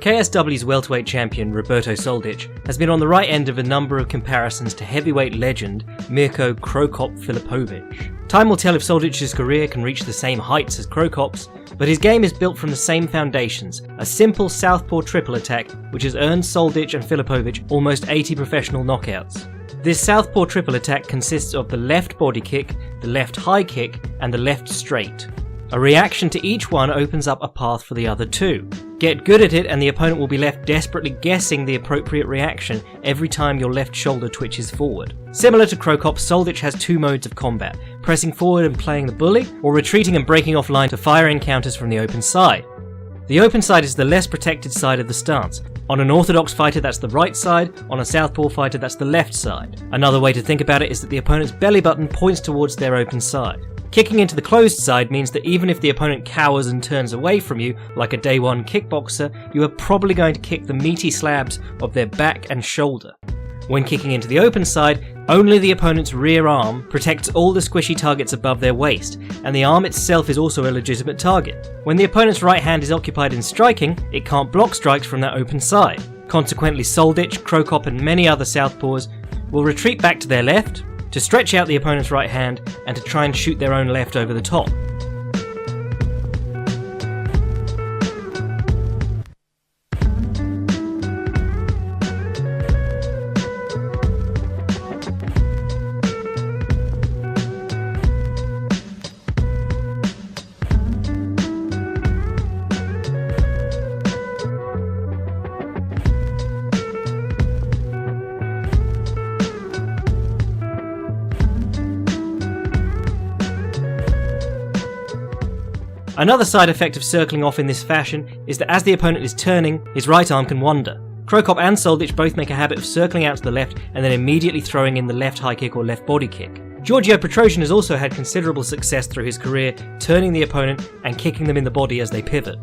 KSW's welterweight champion Roberto Soldic has been on the right end of a number of comparisons to heavyweight legend Mirko "Cro Cop" Filipovic. Time will tell if Soldic's career can reach the same heights as Cro Cop's, but his game is built from the same foundations, a simple southpaw triple attack which has earned Soldic and Filipovic almost 80 professional knockouts. This southpaw triple attack consists of the left body kick, the left high kick, and the left straight. A reaction to each one opens up a path for the other two. Get good at it and the opponent will be left desperately guessing the appropriate reaction every time your left shoulder twitches forward. Similar to Cro Cop, Soldic has two modes of combat, pressing forward and playing the bully, or retreating and breaking off line to fire encounters from the open side. The open side is the less protected side of the stance. On an orthodox fighter that's the right side, on a southpaw fighter that's the left side. Another way to think about it is that the opponent's belly button points towards their open side. Kicking into the closed side means that even if the opponent cowers and turns away from you, like a day one kickboxer, you are probably going to kick the meaty slabs of their back and shoulder. When kicking into the open side, only the opponent's rear arm protects all the squishy targets above their waist, and the arm itself is also a legitimate target. When the opponent's right hand is occupied in striking, it can't block strikes from that open side. Consequently, Soldic, Cro Cop and many other southpaws will retreat back to their left, to stretch out the opponent's right hand, and to try and shoot their own left over the top. Another side effect of circling off in this fashion is that as the opponent is turning, his right arm can wander. Cro Cop and Soldic both make a habit of circling out to the left and then immediately throwing in the left high kick or left body kick. Giorgio Petrosian has also had considerable success through his career, turning the opponent and kicking them in the body as they pivot.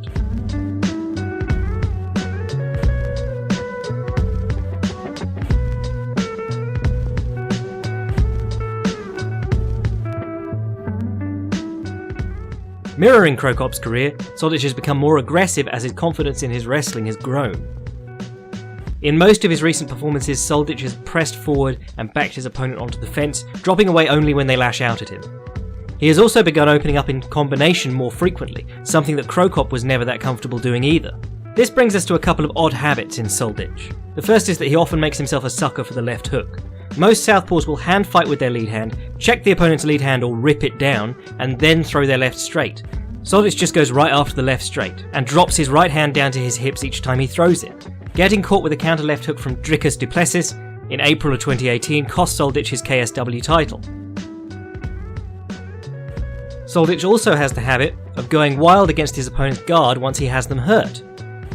Mirroring Cro Cop's career, Soldic has become more aggressive as his confidence in his wrestling has grown. In most of his recent performances, Soldic has pressed forward and backed his opponent onto the fence, dropping away only when they lash out at him. He has also begun opening up in combination more frequently, something that Cro Cop was never that comfortable doing either. This brings us to a couple of odd habits in Soldic. The first is that he often makes himself a sucker for the left hook. Most southpaws will hand fight with their lead hand, check the opponent's lead hand or rip it down, and then throw their left straight. Soldic just goes right after the left straight, and drops his right hand down to his hips each time he throws it. Getting caught with a counter left hook from Dricus du Plessis in April of 2018 cost Soldic his KSW title. Soldic also has the habit of going wild against his opponent's guard once he has them hurt.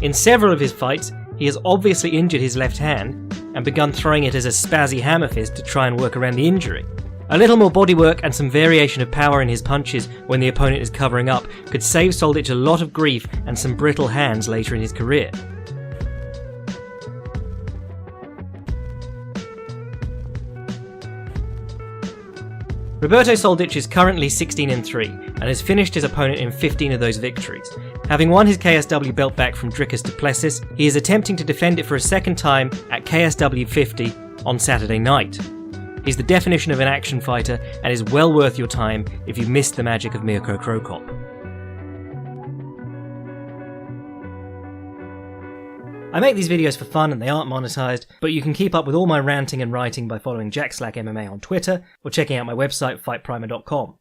In several of his fights, he has obviously injured his left hand and begun throwing it as a spazzy hammer fist to try and work around the injury. A little more bodywork and some variation of power in his punches when the opponent is covering up could save Soldic a lot of grief and some brittle hands later in his career. Roberto Soldic is currently 16-3 and has finished his opponent in 15 of those victories. Having won his KSW belt back from Dricus du Plessis, he is attempting to defend it for a second time at KSW 50 on Saturday night. He's the definition of an action fighter and is well worth your time if you missed the magic of Mirko Cro Cop. I make these videos for fun and they aren't monetized, but you can keep up with all my ranting and writing by following Jack Slack MMA on Twitter or checking out my website fightprimer.com.